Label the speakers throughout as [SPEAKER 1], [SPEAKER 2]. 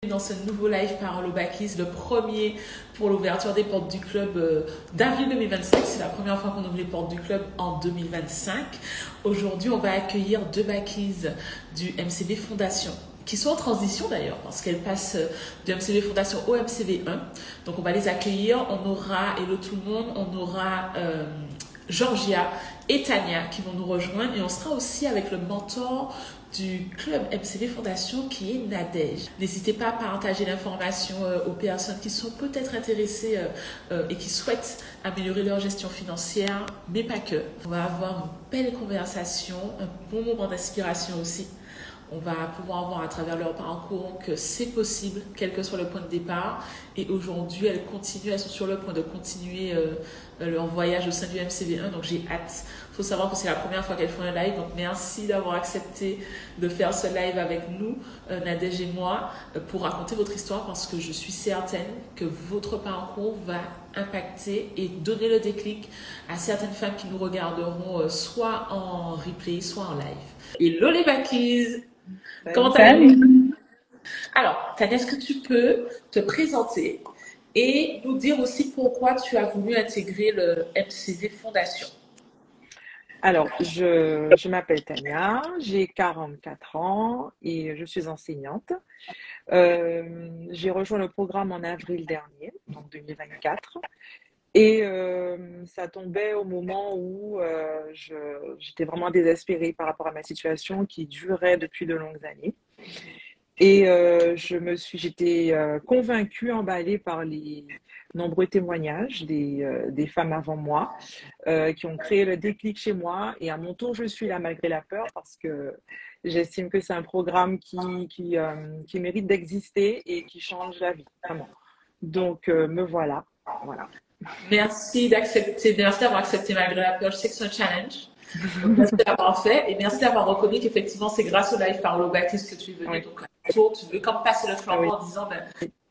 [SPEAKER 1] Dans ce nouveau live Parole aux Bacchis, le premier pour l'ouverture des portes du club d'avril 2025. C'est la première fois qu'on ouvre les portes du club en 2025. Aujourd'hui, on va accueillir deux Bacchis du MCV Fondation, qui sont en transition d'ailleurs, parce qu'elles passent du MCV Fondation au MCV 1. Donc on va les accueillir. On aura, hello tout le monde, on aura Georgia et Tania qui vont nous rejoindre. Et on sera aussi avec le mentor du club MCV Fondation qui est Nadège. N'hésitez pas à partager l'information aux personnes qui sont peut-être intéressées et qui souhaitent améliorer leur gestion financière, mais pas que. On va avoir une belle conversation, un bon moment d'inspiration aussi. On va pouvoir voir à travers leur parcours que c'est possible, quel que soit le point de départ. Et aujourd'hui, elles sont sur le point de continuer leur voyage au sein du MCV1. Donc j'ai hâte. Il faut savoir que c'est la première fois qu'elles font un live. Donc merci d'avoir accepté de faire ce live avec nous, Nadège et moi, pour raconter votre histoire, parce que je suis certaine que votre parcours va impacter et donner le déclic à certaines femmes qui nous regarderont soit en replay, soit en live. Hello les Bacchis! Comment allez-vous? Alors, Tania, est-ce que tu peux te présenter et nous dire aussi pourquoi tu as voulu intégrer le MCV Fondation?
[SPEAKER 2] Alors, je m'appelle Tania, j'ai 44 ans et je suis enseignante. J'ai rejoint le programme en avril dernier, donc 2024. Et ça tombait au moment où j'étais vraiment désespérée par rapport à ma situation qui durait depuis de longues années. Et j'étais convaincue, emballée par les nombreux témoignages des femmes avant moi qui ont créé le déclic chez moi. Et à mon tour, je suis là malgré la peur parce que j'estime que c'est un programme qui mérite d'exister et qui change la vie, vraiment. Donc, me voilà. Voilà.
[SPEAKER 1] Merci d'avoir accepté malgré la peur. Je sais que c'est un challenge. Donc, merci d'avoir fait et merci d'avoir reconnu qu'effectivement, c'est grâce au live Parole aux Bacchis que tu es venu. Oui. Donc, à tour, tu veux comme passer le flambeau en disant,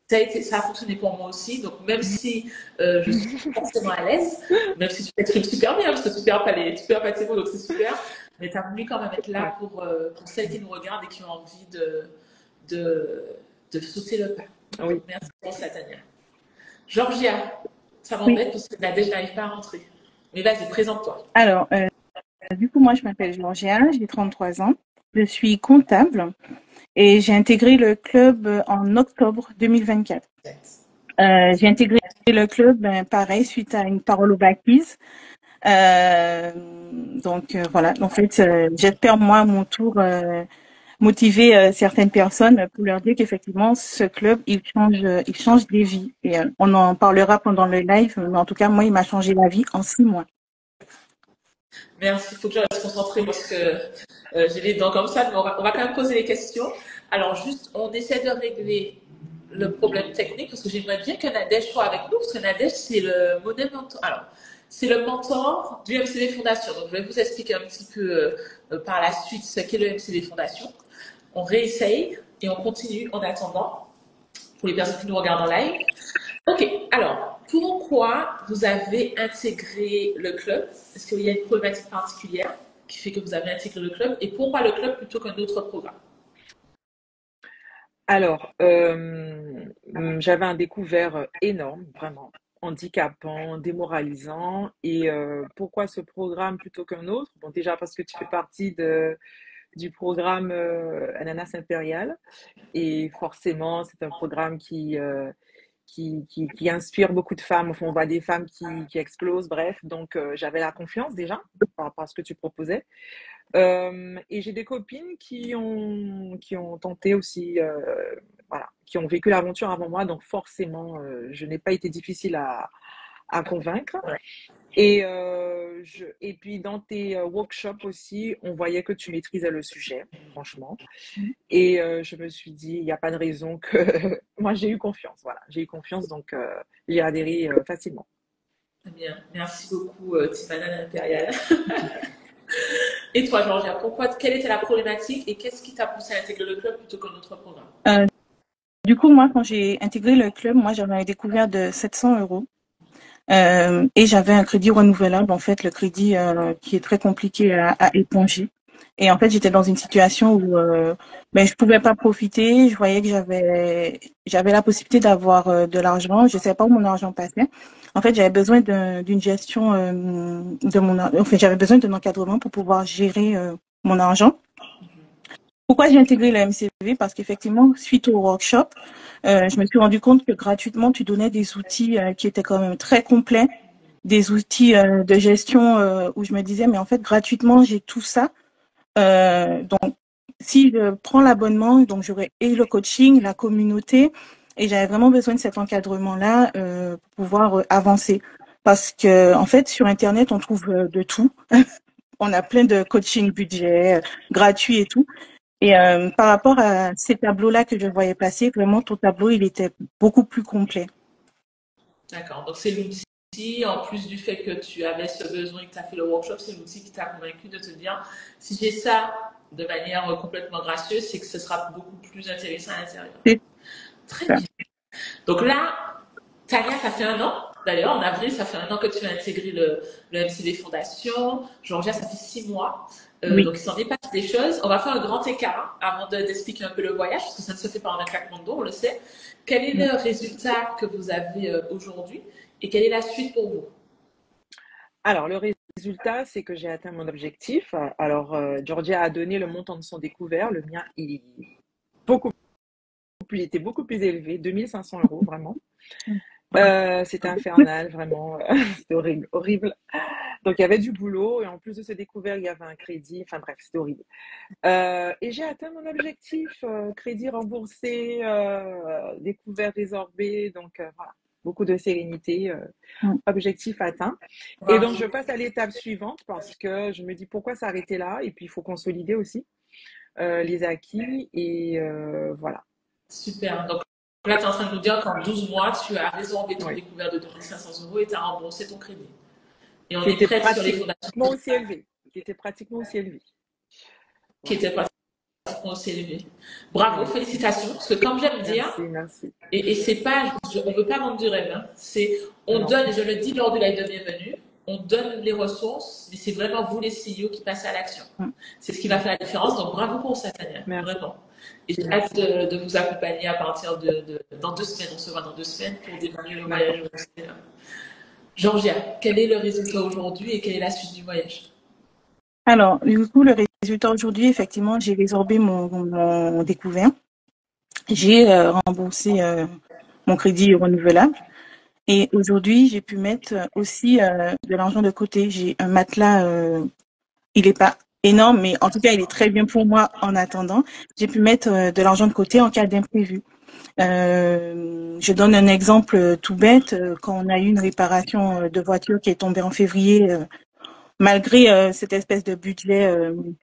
[SPEAKER 1] ça a fonctionné pour moi aussi. Donc, même si je suis forcément à l'aise, même si tu t'exprimes super bien, parce que tu perds pas tes mots, donc c'est super. Mais tu as voulu quand même être là pour celles qui nous regardent et qui ont envie de sauter le pas.
[SPEAKER 2] Oui.
[SPEAKER 1] Donc, merci pour ça, Tania. Georgia, ça m'embête parce que Nadège n'arrive pas à rentrer. Mais vas-y, présente-toi.
[SPEAKER 3] Alors, du coup, moi, je m'appelle Georgia, j'ai 33 ans. Je suis comptable et j'ai intégré le club en octobre 2024. J'ai intégré le club, pareil, suite à une parole aux Bacchis. Donc, voilà. En fait, j'espère, moi, à mon tour, motiver certaines personnes pour leur dire qu'effectivement, ce club, il change des vies. Et on en parlera pendant le live, mais en tout cas, moi, il m'a changé la vie en 6 mois.
[SPEAKER 1] Merci, il faut que je reste concentrée parce que j'ai les dents comme ça, mais on va quand même poser les questions. Alors, juste, on essaie de régler le problème technique parce que j'aimerais bien que Nadège soit avec nous, parce que Nadège, c'est le modèle mentor. Alors, c'est le mentor du MCV Fondation. Donc, je vais vous expliquer un petit peu par la suite ce qu'est le MCV Fondation. On réessaye et on continue en attendant pour les personnes qui nous regardent en live. Ok, alors, pourquoi vous avez intégré le club? Est-ce qu'il y a une problématique particulière qui fait que vous avez intégré le club? Et pourquoi le club plutôt qu'un autre programme?
[SPEAKER 2] Alors, j'avais un découvert énorme, vraiment, handicapant, démoralisant. Et pourquoi ce programme plutôt qu'un autre? Bon, déjà parce que tu fais partie du programme Ananas Impérial. Et forcément, c'est un programme qui inspire beaucoup de femmes. Enfin, on voit des femmes qui explosent, bref. Donc, j'avais la confiance déjà par rapport à ce que tu proposais. Et j'ai des copines qui ont tenté aussi, voilà, qui ont vécu l'aventure avant moi. Donc, forcément, je n'ai pas été difficile à convaincre. Et puis dans tes workshops aussi, on voyait que tu maîtrisais le sujet, franchement. Et je me suis dit, il n'y a pas de raison que... Moi, j'ai eu confiance, voilà. J'ai eu confiance, donc j'ai adhéré facilement.
[SPEAKER 1] Très bien, merci beaucoup, Timana Impérial. Et toi, Georgia, quelle était la problématique et qu'est-ce qui t'a poussé à intégrer le club plutôt qu'un autre programme?
[SPEAKER 3] Du coup, moi, quand j'ai intégré le club, moi, j'avais un découvert de 700 euros. Et j'avais un crédit renouvelable, en fait, le crédit qui est très compliqué à éponger. Et en fait, j'étais dans une situation où ben, je pouvais pas profiter. Je voyais que j'avais la possibilité d'avoir de l'argent. Je savais pas où mon argent passait. En fait, j'avais besoin d'une gestion de enfin, j'avais besoin d'un encadrement pour pouvoir gérer mon argent. Pourquoi j'ai intégré le MCV? Parce qu'effectivement, suite au workshop, je me suis rendu compte que gratuitement, tu donnais des outils qui étaient quand même très complets, des outils de gestion où je me disais, mais en fait, gratuitement, j'ai tout ça. Donc, si je prends l'abonnement, donc j'aurai et le coaching, la communauté, et j'avais vraiment besoin de cet encadrement-là pour pouvoir avancer. Parce que, en fait, sur Internet, on trouve de tout. On a plein de coaching budget gratuits et tout. Et par rapport à ces tableaux-là que je voyais passer, vraiment, ton tableau, il était beaucoup plus complet.
[SPEAKER 1] D'accord. Donc, c'est l'outil, en plus du fait que tu avais ce besoin et que tu as fait le workshop, c'est l'outil qui t'a convaincu de te dire, si j'ai ça de manière complètement gracieuse, c'est que ce sera beaucoup plus intéressant à l'intérieur.
[SPEAKER 3] C'est
[SPEAKER 1] Très
[SPEAKER 3] ça.
[SPEAKER 1] bien. Donc là, Tania, ça fait un an. D'ailleurs, en avril, ça fait un an que tu as intégré le MCD Fondation. Georgia, ça fait 6 mois.
[SPEAKER 3] Oui.
[SPEAKER 1] Donc, il s'en est passé des choses. On va faire un grand écart avant d'expliquer un peu le voyage, parce que ça ne se fait pas en un claquement de doigts, on le sait. Quel est le résultat que vous avez aujourd'hui et quelle est la suite pour vous?
[SPEAKER 2] Alors, le résultat, c'est que j'ai atteint mon objectif. Alors, Georgia a donné le montant de son découvert. Le mien, il était beaucoup plus élevé, 2500 euros, vraiment. C'était infernal, vraiment. C'était horrible, horrible. Donc, il y avait du boulot et en plus de ce découvert, il y avait un crédit. Enfin bref, c'était horrible. Et j'ai atteint mon objectif, crédit remboursé, découvert résorbé. Donc, voilà, beaucoup de sérénité, objectif atteint. Et donc, je passe à l'étape suivante parce que je me dis pourquoi s'arrêter là? Et puis, il faut consolider aussi les acquis. Et voilà.
[SPEAKER 1] Super. Donc là, tu es en train de nous dire qu'en 12 mois, tu as résorbé ton
[SPEAKER 2] Oui.
[SPEAKER 1] découvert de 2500 euros et tu as remboursé ton crédit. Et on
[SPEAKER 2] Qui
[SPEAKER 1] est
[SPEAKER 2] était
[SPEAKER 1] prêt sur les fondations.
[SPEAKER 2] pratiquement aussi élevé. Qui était pratiquement aussi élevé.
[SPEAKER 1] Qui était pratiquement aussi élevé. Bravo,
[SPEAKER 2] Oui.
[SPEAKER 1] félicitations. Parce que comme j'aime dire,
[SPEAKER 2] Merci, merci.
[SPEAKER 1] et c'est pas, on veut pas vendre du rêve, hein. C'est, on
[SPEAKER 2] Non.
[SPEAKER 1] donne, je le dis lors de la de bienvenue, on donne les ressources, mais c'est vraiment vous les CEO qui passez à l'action. C'est ce qui va faire la différence. Donc bravo pour ça, Tania.
[SPEAKER 2] Merci.
[SPEAKER 1] Vraiment. Et j'ai hâte de vous accompagner à partir dans 2 semaines. On se voit dans 2 semaines pour démarrer le voyage. Georgia, quel est le résultat aujourd'hui et quelle est la suite du voyage?
[SPEAKER 3] Alors, du coup, le résultat aujourd'hui, effectivement, j'ai résorbé mon découvert. J'ai remboursé mon crédit renouvelable. Et aujourd'hui, j'ai pu mettre aussi de l'argent de côté. J'ai un matelas, il est pas énorme, mais en tout cas, il est très bien pour moi en attendant. J'ai pu mettre de l'argent de côté en cas d'imprévu. Je donne un exemple tout bête. Quand on a eu une réparation de voiture qui est tombée en février, malgré cette espèce de budget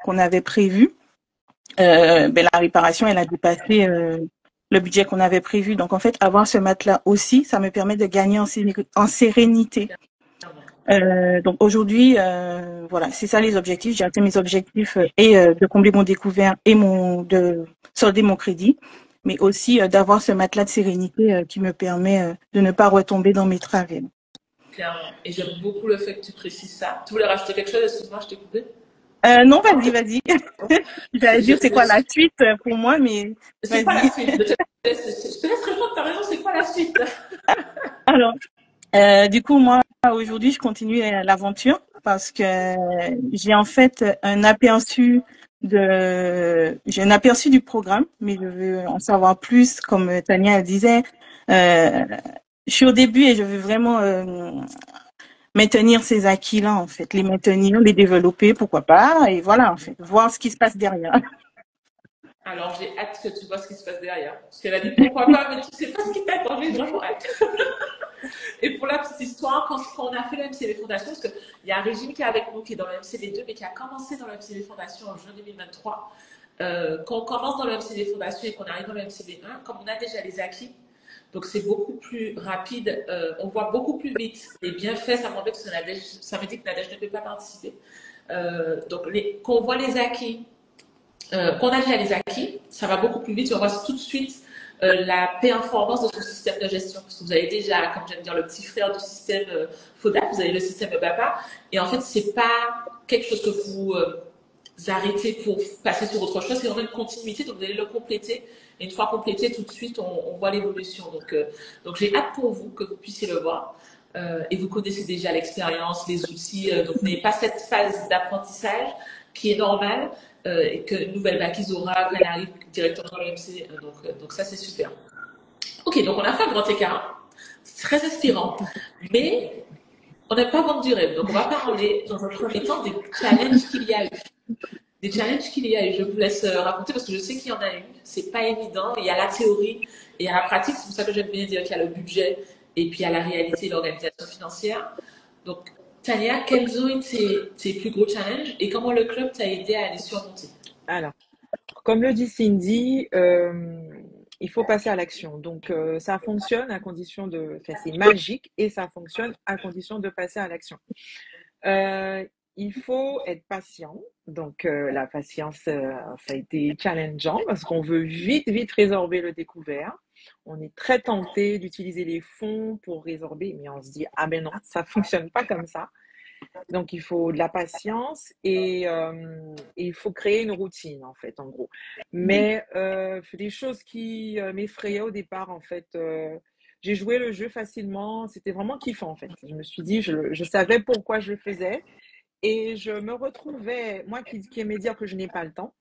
[SPEAKER 3] qu'on avait prévu, ben, la réparation, elle a dépassé le budget qu'on avait prévu. Donc, en fait, avoir ce matelas aussi, ça me permet de gagner en sérénité. Donc, aujourd'hui, voilà, c'est ça les objectifs. J'ai atteint mes objectifs et de combler mon découvert et de solder mon crédit, mais aussi d'avoir ce matelas de sérénité qui me permet de ne pas retomber dans mes travers.
[SPEAKER 1] Clairement. Et j'aime beaucoup le fait que tu précises ça. Tu voulais rajouter quelque chose? Excuse-moi, je t'ai coupé.
[SPEAKER 3] Non, vas-y. J'allais dire c'est quoi la suite pour moi, mais
[SPEAKER 1] c'est quoi la
[SPEAKER 3] vas-y.
[SPEAKER 1] suite? Je te laisse répondre, t'as raison, c'est quoi la suite?
[SPEAKER 3] Alors, du coup, moi, aujourd'hui, je continue l'aventure parce que j'ai en fait j'ai un aperçu du programme, mais je veux en savoir plus, comme Tania elle disait. Je suis au début et je veux vraiment maintenir ces acquis-là, en fait, les maintenir, les développer, pourquoi pas, et voilà, en fait, voir ce qui se passe derrière.
[SPEAKER 1] Alors, j'ai hâte que tu vois ce qui se passe derrière. Parce qu'elle a dit pourquoi pas, mais tu sais pas ce qui t'attend, j'ai vraiment hâte. Et pour la petite histoire, quand on a fait le MCV Fondation, parce qu'il y a un régime qui est avec nous, qui est dans le MCV2, mais qui a commencé dans le MCV Fondation en juin 2023. Quand on commence dans le MCV Fondation et qu'on arrive dans le MCV1, comme on a déjà les acquis, donc c'est beaucoup plus rapide, on voit beaucoup plus vite les bienfaits. Ça m'embête parce que ça me dit que Nadège ne peut pas participer. Donc quand on voit les acquis, qu'on a déjà les acquis, ça va beaucoup plus vite. On voit tout de suite la performance de son système de gestion. Parce que vous avez déjà, comme j'aime dire, le petit frère du système FODA, vous avez le système BAPA. Et en fait, c'est pas quelque chose que vous arrêter pour passer sur autre chose. C'est vraiment une continuité, donc vous allez le compléter. Et une fois complété, tout de suite, on voit l'évolution. Donc j'ai hâte pour vous que vous puissiez le voir. Et vous connaissez déjà l'expérience, les outils. Donc vous n'avez pas cette phase d'apprentissage qui est normale et qu'une nouvelle bacchise aura quand elle arrive directement dans l'EMC. Donc ça, c'est super. Ok, donc on a fait un grand écart. C'est très inspirant. Mais on n'aime pas vendre du rêve. Donc on va parler dans un premier temps des challenges qu'il y a eu. Des challenges qu'il y a eu. Je vous laisse raconter parce que je sais qu'il y en a eu. C'est pas évident. Il y a la théorie et il y a la pratique. C'est pour ça que j'aime bien dire qu'il y a le budget et puis il y a la réalité et l'organisation financière. Donc, Tania, quels ont été tes plus gros challenges et comment le club t'a aidé à les surmonter?
[SPEAKER 2] Alors, comme le dit Cindy, il faut passer à l'action. Donc, ça fonctionne à condition de... Enfin, c'est magique et ça fonctionne à condition de passer à l'action. Il faut être patient. Donc, la patience, ça a été challengeant parce qu'on veut vite résorber le découvert. On est très tenté d'utiliser les fonds pour résorber, mais on se dit, ah ben non, ça fonctionne pas comme ça. Donc, il faut de la patience et il faut créer une routine, en fait, en gros. Mais des choses qui m'effrayaient au départ, en fait, j'ai joué le jeu facilement. C'était vraiment kiffant, en fait. Je me suis dit, je savais pourquoi je le faisais. Et je me retrouvais, moi qui aimais dire que je n'ai pas le temps,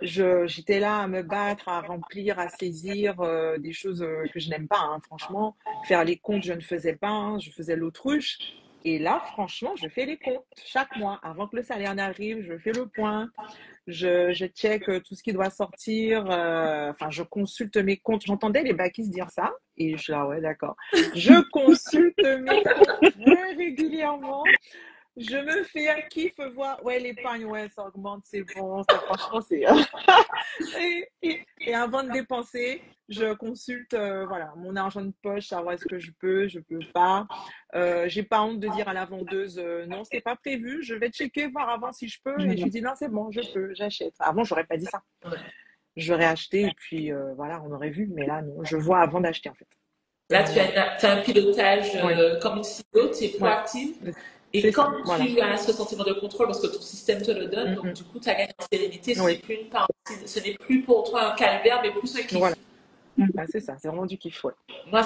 [SPEAKER 2] j'étais là à me battre, à remplir, à saisir des choses que je n'aime pas, hein, franchement. Faire les comptes, je ne faisais pas, hein, je faisais l'autruche. Et là, franchement, je fais les comptes chaque mois. Avant que le salaire n'arrive, je fais le point. Je check tout ce qui doit sortir. Enfin, je consulte mes comptes. J'entendais les baquistes dire ça. Et je suis là, ouais, d'accord. Je consulte mes comptes très régulièrement. Je me fais un kiff, voir, ouais, l'épargne, ouais, ça augmente, c'est bon, ça, franchement, c'est... et avant de dépenser, je consulte, voilà, mon argent de poche, savoir est-ce que je peux pas. J'ai pas honte de dire à la vendeuse, non, c'est pas prévu, je vais checker, voir avant si je peux. Et je lui dis, non, c'est bon, je peux, j'achète. Avant, j'aurais pas dit ça. J'aurais acheté et puis, voilà, on aurait vu, mais là, non, je vois avant d'acheter, en fait.
[SPEAKER 1] Là, tu as un pilotage comme une CEO, tu es proactive. Et quand tu as ce sentiment de contrôle, parce que ton système te le donne, donc du coup, tu as gagné en sérénité, ce n'est plus pour toi un calvaire, mais plus un kiff.
[SPEAKER 2] Voilà. Ah, c'est ça, c'est vraiment du kiff, ouais.
[SPEAKER 1] Moi,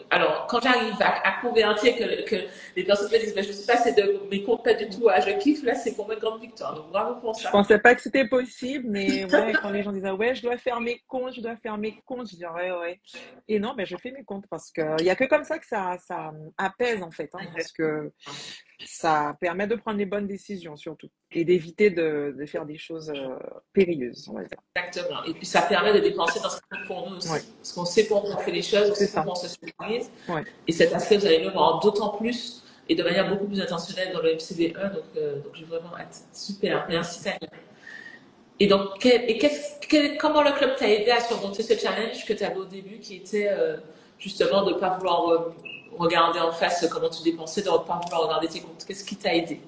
[SPEAKER 1] alors, quand j'arrive à convertir que les personnes me disent, je ne sais pas, c'est de mes comptes pas du tout, je kiffe, là, c'est pour moi une grande victoire. Donc, bravo pour ça.
[SPEAKER 2] Je pensais pas que c'était possible, mais ouais, quand les gens disaient, ouais, je dois faire mes comptes, je dis, ouais. Et non, je fais mes comptes parce qu'il n'y a que comme ça que ça apaise, en fait, hein, parce que ça permet de prendre les bonnes décisions, surtout, et d'éviter de faire des choses périlleuses, on va dire.
[SPEAKER 1] Exactement. Et puis, ça permet de dépenser dans ce qu'on pour nous aussi. Parce qu'on sait pourquoi on fait les choses, on sait pourquoi on se supervise. Et cet aspect, vous allez le voir d'autant plus et de manière beaucoup plus intentionnelle dans le MCB1. Donc j'ai vraiment hâte. Super. Merci, Tania. Et donc, comment le club t'a aidé à surmonter ce challenge que tu avais au début, qui était justement de ne pas vouloir regarder en face comment tu dépensais, de ne pas vouloir regarder tes comptes? Qu'est-ce qui t'a aidé?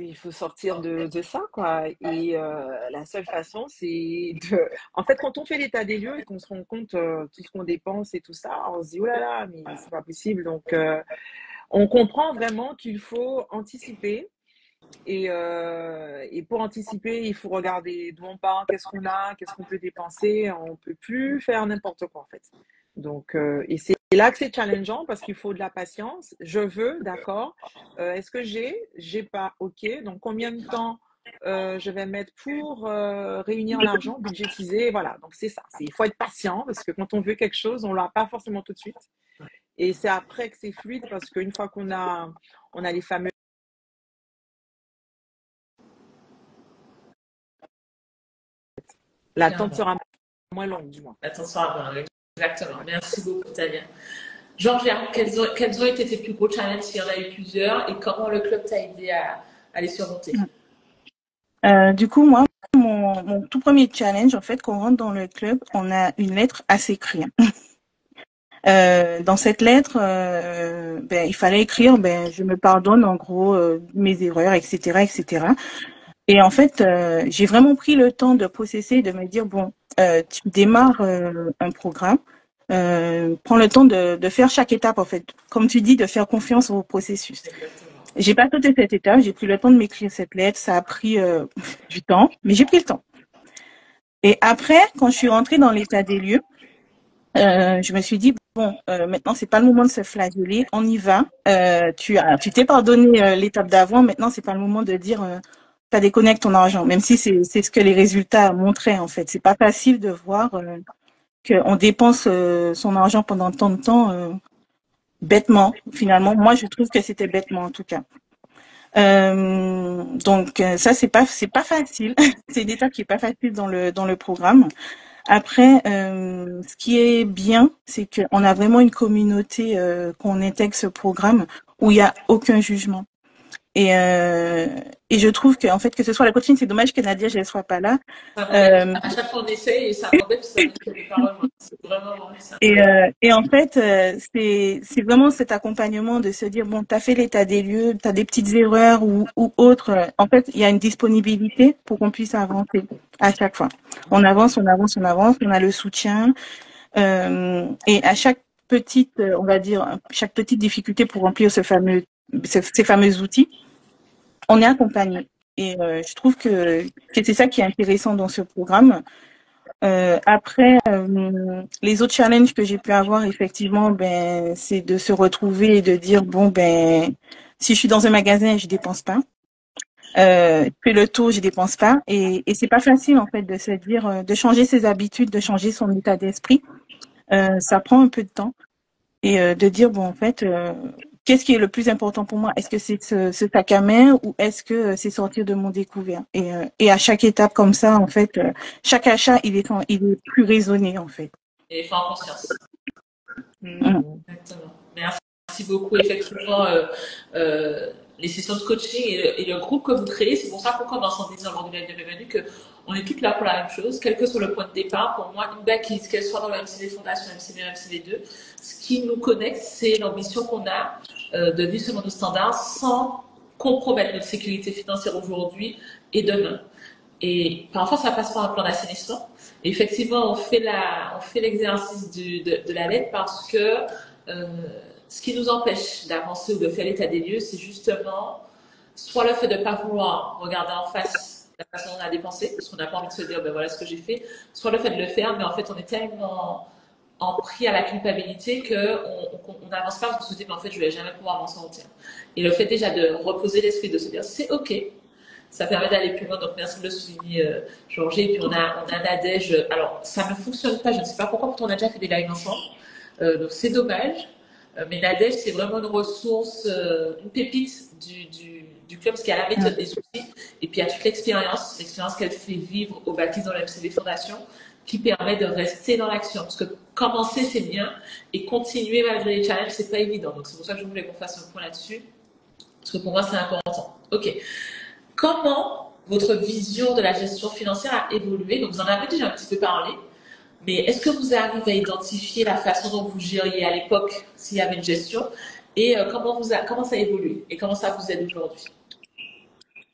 [SPEAKER 2] Il faut sortir de ça, quoi. Et la seule façon, c'est de... En fait, quand on fait l'état des lieux et qu'on se rend compte tout ce qu'on dépense et tout ça, on se dit, oh là là, mais c'est pas possible. Donc, on comprend vraiment qu'il faut anticiper. Et pour anticiper, il faut regarder d'où on part, qu'est-ce qu'on a, qu'est-ce qu'on peut dépenser. On peut plus faire n'importe quoi, en fait. Donc, et c'est là que c'est challengeant parce qu'il faut de la patience. Je veux, d'accord. Est-ce que j'ai pas, ok. Donc, combien de temps je vais mettre pour réunir l'argent, budgétiser, voilà. Donc, c'est ça. Il faut être patient parce que quand on veut quelque chose, on l'a pas forcément tout de suite. Et c'est après que c'est fluide parce qu'une fois qu'on a les fameux l'attente sera moins longue, du moins.
[SPEAKER 1] L'attente sera moins longue, exactement. Merci beaucoup, Tania. Georgia, quels ont été tes plus gros challenges, s'il y en a eu plusieurs, et comment le club t'a aidé à les surmonter?
[SPEAKER 3] Du coup, moi, mon tout premier challenge, en fait, quand on rentre dans le club, on a une lettre à s'écrire. Dans cette lettre, il fallait écrire, je me pardonne, en gros, mes erreurs, etc., etc. Et en fait, j'ai vraiment pris le temps de processer, de me dire, bon, tu démarres un programme, prends le temps de faire chaque étape, en fait. Comme tu dis, de faire confiance au processus. J'ai pas sauté cette étape, j'ai pris le temps de m'écrire cette lettre. Ça a pris du temps, mais j'ai pris le temps. Et après, quand je suis rentrée dans l'état des lieux, je me suis dit bon, maintenant c'est pas le moment de se flageller, on y va. Tu t'es pardonné l'étape d'avant, maintenant c'est pas le moment de dire t'as déconnecté ton argent, même si c'est ce que les résultats montraient en fait. C'est pas facile de voir qu'on dépense son argent pendant tant de temps bêtement. Finalement, moi je trouve que c'était bêtement en tout cas. Donc ça c'est pas facile. C'est une étape qui est pas facile dans le programme. Après, ce qui est bien, c'est qu'on a vraiment une communauté qu'on intègre ce programme où il y a aucun jugement. Et, euh, et je trouve que en fait que ce soit la coaching, c'est dommage que Nadia ne soit pas là.
[SPEAKER 1] Ça m'embête. À chaque fois, on essaye et ça m'embête, ça ne peut pas rejoindre. C'est vraiment ça.
[SPEAKER 3] Et en fait, c'est vraiment cet accompagnement de se dire bon, t'as fait l'état des lieux, t'as des petites erreurs ou autres. En fait, il y a une disponibilité pour qu'on puisse avancer à chaque fois. On avance, on avance, on avance. On a le soutien. Et à chaque petite, on va dire, chaque petite difficulté pour remplir ces fameux outils, on est accompagné. Et je trouve que c'est ça qui est intéressant dans ce programme. Après, les autres challenges que j'ai pu avoir, effectivement, ben, c'est de se retrouver et de dire bon, ben, si je suis dans un magasin, je dépense pas. Je fais le tour, je dépense pas. Et c'est pas facile en fait de se dire, de changer ses habitudes, de changer son état d'esprit. Ça prend un peu de temps et de dire bon en fait qu'est-ce qui est le plus important pour moi? Est-ce que c'est ce sac à main ou est-ce que c'est sortir de mon découvert? Et à chaque étape comme ça en fait chaque achat il est plus raisonné en fait.
[SPEAKER 1] Et il faut en conscience.
[SPEAKER 3] Mm.
[SPEAKER 1] Exactement. Merci beaucoup. Effectivement, les sessions de coaching et le groupe que vous créez, c'est pour ça qu'on commence en disant lors du live de bienvenue que on est toutes là pour la même chose, quel que soit le point de départ. Pour moi, une backlist, qu'elle soit dans le MCD Fondation, MCD, MCD2, ce qui nous connecte, c'est l'ambition qu'on a de vivre selon nos standards sans compromettre notre sécurité financière aujourd'hui et demain. Et parfois, ça passe par un plan d'assainissement. Et effectivement, on fait l'exercice de la lettre parce que ce qui nous empêche d'avancer ou de faire l'état des lieux, c'est justement soit le fait de ne pas vouloir regarder en face la façon dont on a dépensé, parce qu'on n'a pas envie de se dire, ben voilà ce que j'ai fait, soit le fait de le faire, mais en fait, on est tellement pris à la culpabilité qu'on n'avance pas, on se dit, mais en fait, je ne vais jamais pouvoir m'en sortir. Et le fait déjà de reposer l'esprit, de se dire, c'est OK, ça permet d'aller plus loin. Donc, merci de le souligner, Georges. Et puis, on a Nadège. Alors, ça ne fonctionne pas. Je ne sais pas pourquoi, on a déjà fait des lives ensemble. Donc, c'est dommage. Mais Nadège, c'est vraiment une ressource, une pépite du club, parce qu'il y a la méthode des outils. Et puis, il y a toute l'expérience qu'elle fait vivre au bâtisse dans la MCD Fondation, qui permet de rester dans l'action. Parce que commencer, c'est bien. Et continuer malgré les challenges, c'est pas évident. Donc, c'est pour ça que je voulais qu'on fasse un point là-dessus. Parce que pour moi, c'est important. OK. Comment votre vision de la gestion financière a évolué? Donc, vous en avez déjà un petit peu parlé, mais est-ce que vous arrivez à identifier la façon dont vous gériez à l'époque, s'il y avait une gestion, et comment ça a évolué et comment ça vous aide aujourd'hui?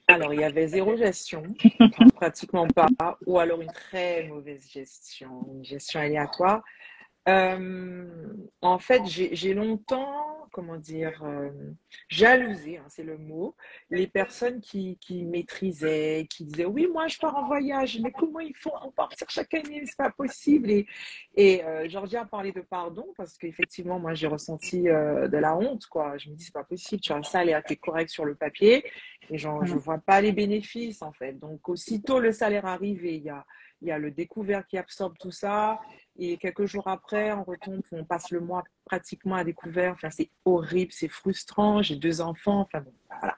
[SPEAKER 2] Alors, il y avait zéro gestion, enfin, pratiquement pas, ou alors une très mauvaise gestion, une gestion aléatoire. En fait, j'ai longtemps, comment dire, jalousé, hein, c'est le mot, les personnes qui maîtrisaient, qui disaient oui, moi je pars en voyage, mais comment ils font en partir chaque année, c'est pas possible. Et Georgia a parlé de pardon parce qu'effectivement, moi j'ai ressenti de la honte, quoi. Je me dis c'est pas possible, tu as un salaire qui est correct sur le papier et genre, je vois pas les bénéfices en fait. Donc aussitôt le salaire arrive et il y a le découvert qui absorbe tout ça. Et quelques jours après, on retombe, on passe le mois pratiquement à découvert. Enfin, c'est horrible, c'est frustrant. J'ai 2 enfants. Enfin, bon, voilà.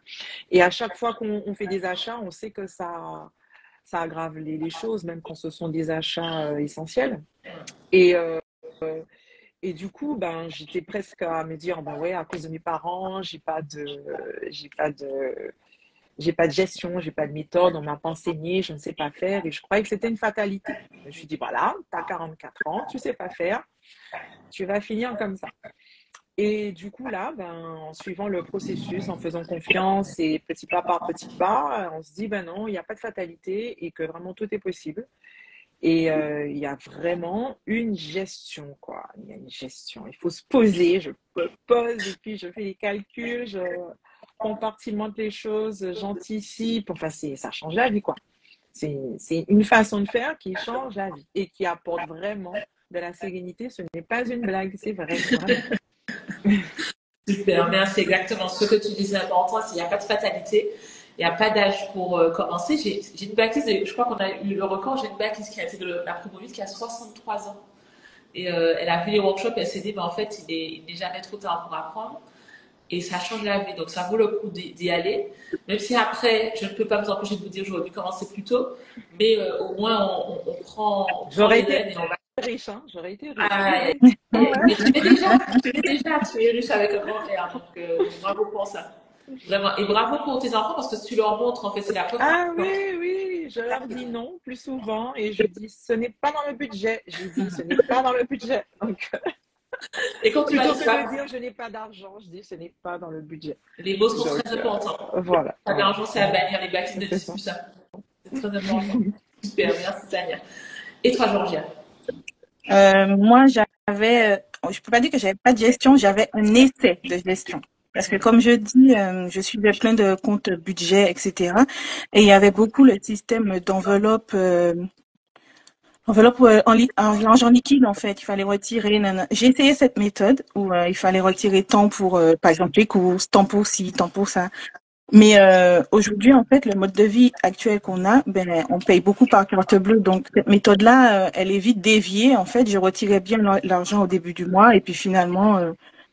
[SPEAKER 2] Et à chaque fois qu'on fait des achats, on sait que ça aggrave les choses, même quand ce sont des achats essentiels. Et, euh, et du coup, ben, j'étais presque à me dire, ben ouais, à cause de mes parents, j'ai pas de, j'ai pas de gestion, j'ai pas de méthode, on m'a pas enseigné, je ne sais pas faire et je croyais que c'était une fatalité. Je me suis dit, voilà, tu as 44 ans, tu sais pas faire, tu vas finir comme ça. Et du coup, là, ben, en suivant le processus, en faisant confiance et petit pas par petit pas, on se dit, ben non, il n'y a pas de fatalité et que vraiment tout est possible. Et il y a vraiment une gestion, quoi. Il y a une gestion. Il faut se poser, je me pose et puis je fais les calculs, compartimente les choses, j'anticipe. Enfin, ça change la vie, quoi. C'est une façon de faire qui change la vie et qui apporte vraiment de la sérénité. Ce n'est pas une blague, c'est vrai, vraiment.
[SPEAKER 1] Super, merci. Exactement ce que tu disais avant toi, c'est qu'il n'y a pas de fatalité, il n'y a pas d'âge pour commencer. J'ai une bactise, je crois qu'on a eu le record, j'ai une bactise qui a été de la promovite qui a 63 ans. Et elle a vu les workshops et elle s'est dit, en fait, il n'est jamais trop tard pour apprendre. Et ça change la vie, donc ça vaut le coup d'y aller. Même si après, je ne peux pas vous empêcher de vous dire, j'aurais dû commencer plus tôt, mais au moins on prend
[SPEAKER 2] J'aurais
[SPEAKER 1] les
[SPEAKER 2] été
[SPEAKER 1] rênes et on va.
[SPEAKER 2] riche, hein, j'aurais été riche.
[SPEAKER 1] Ah,
[SPEAKER 2] Ah ouais.
[SPEAKER 1] mais tu es riche avec un grand R, donc bravo pour ça. Vraiment. Et bravo pour tes enfants parce que tu leur montres, en fait, c'est la preuve.
[SPEAKER 2] Ah oui, oui, je leur dis non plus souvent et je dis ce n'est pas dans le budget. J'ai dit ce n'est pas dans le budget. Donc,
[SPEAKER 1] Et quand tu vas
[SPEAKER 2] plutôt
[SPEAKER 1] dire
[SPEAKER 2] que
[SPEAKER 1] ça,
[SPEAKER 2] de dire je n'ai pas d'argent, je dis ce n'est pas dans le budget.
[SPEAKER 1] les mots sont
[SPEAKER 2] Donc,
[SPEAKER 1] très importants.
[SPEAKER 2] voilà.
[SPEAKER 1] Pas d'argent, c'est à bannir. Les bâtisses ne
[SPEAKER 2] C'est
[SPEAKER 1] disent
[SPEAKER 2] ça.
[SPEAKER 1] plus ça. C'est très important. Super, merci Tania. Et toi, Georgia?
[SPEAKER 3] Moi, je peux pas dire que j'avais pas de gestion, j'avais un essai de gestion. Parce que comme je dis, je suivais plein de comptes budget, etc. Et il y avait beaucoup le système d'enveloppe, argent liquide en fait. Il fallait retirer. J'ai essayé cette méthode où il fallait retirer tant pour, par exemple, les courses, tant pour ci, tant pour ça. Mais aujourd'hui, en fait, le mode de vie actuel qu'on a, ben, on paye beaucoup par carte bleue. Donc, cette méthode-là, elle est vite déviée. En fait, je retirais bien l'argent au début du mois et puis finalement,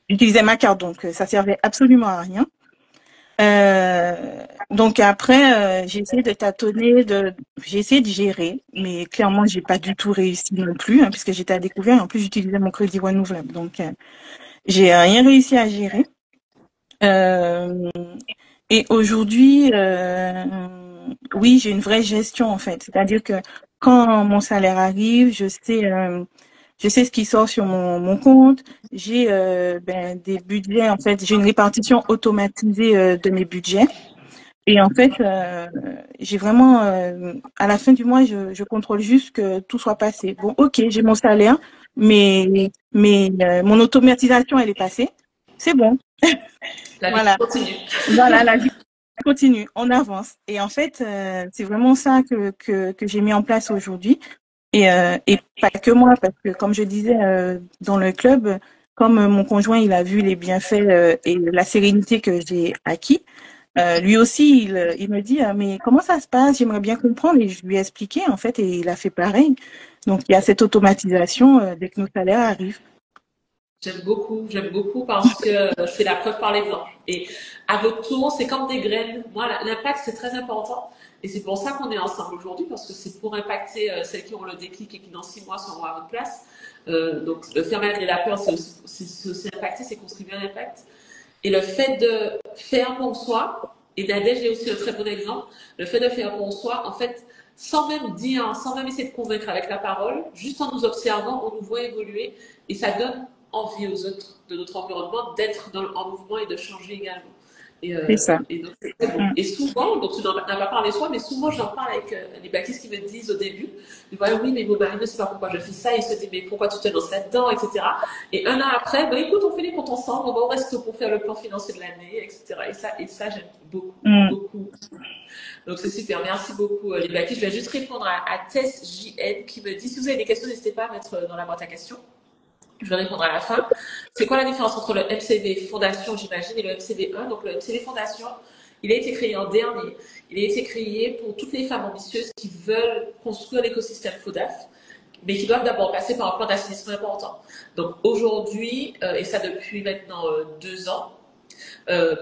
[SPEAKER 3] j'utilisais ma carte. Donc, ça servait absolument à rien. Donc après, j'ai essayé de tâtonner, j'ai essayé de gérer, mais clairement, j'ai pas du tout réussi non plus, hein, puisque j'étais à découvert et en plus, j'utilisais mon crédit renouvelable. Donc, j'ai rien réussi à gérer. Euh, et aujourd'hui, oui, j'ai une vraie gestion en fait. C'est-à-dire que quand mon salaire arrive, je sais ce qui sort sur mon compte. J'ai des budgets en fait. J'ai une répartition automatisée de mes budgets. Et en fait, j'ai vraiment, à la fin du mois, je contrôle juste que tout soit passé. Bon, ok, j'ai mon salaire, mais mon automatisation, elle est passée. C'est bon.
[SPEAKER 1] La vie
[SPEAKER 3] Voilà.
[SPEAKER 1] continue.
[SPEAKER 3] Voilà, la vie continue, on avance. Et en fait, c'est vraiment ça que j'ai mis en place aujourd'hui. Et pas que moi, parce que comme je disais dans le club, comme mon conjoint, il a vu les bienfaits et la sérénité que j'ai acquis, lui aussi, il me dit, ah, mais comment ça se passe? J'aimerais bien comprendre. Et je lui ai expliqué, en fait, et il a fait pareil. Donc, il y a cette automatisation dès que nos salaires arrivent.
[SPEAKER 1] J'aime beaucoup parce que c'est la preuve par l'exemple. Et à votre tour, c'est comme des graines. Moi, l'impact, c'est très important. Et c'est pour ça qu'on est ensemble aujourd'hui, parce que c'est pour impacter celles qui ont le déclic et qui, dans 6 mois, seront à votre place. Donc, le faire malgré la peur, c'est aussi impacter, c'est contribuer à l'impact. Et le fait de faire pour soi, et Nadège est aussi un très bon exemple, le fait de faire pour soi, en fait, sans même dire, sans même essayer de convaincre avec la parole, juste en nous observant, on nous voit évoluer et ça donne envie aux autres de notre environnement d'être en mouvement et de changer également.
[SPEAKER 3] C'est ça.
[SPEAKER 1] Et donc, c'est très bon. Et souvent, donc tu n'en as pas parlé soi, mais souvent j'en parle avec les baptistes qui me disent au début, ils voient, oui, mais mon mari ne sait pas pourquoi je fais ça, il se dit, mais pourquoi tu te lances là-dedans, etc. Et un an après, ben écoute, on fait les comptes ensemble, on va au resto pour faire le plan financier de l'année, etc. Et ça j'aime beaucoup, beaucoup. Donc c'est super, merci beaucoup les baptistes. Je vais juste répondre à Tess JN qui me dit, si vous avez des questions, n'hésitez pas à mettre dans la boîte à questions. Je vais répondre à la fin. C'est quoi la différence entre le MCV Fondation, j'imagine, et le MCV 1? Donc, le MCV Fondation, il a été créé en dernier. Il a été créé pour toutes les femmes ambitieuses qui veulent construire l'écosystème FODAF, mais qui doivent d'abord passer par un plan d'assainissement important. Donc, aujourd'hui, et ça depuis maintenant 2 ans,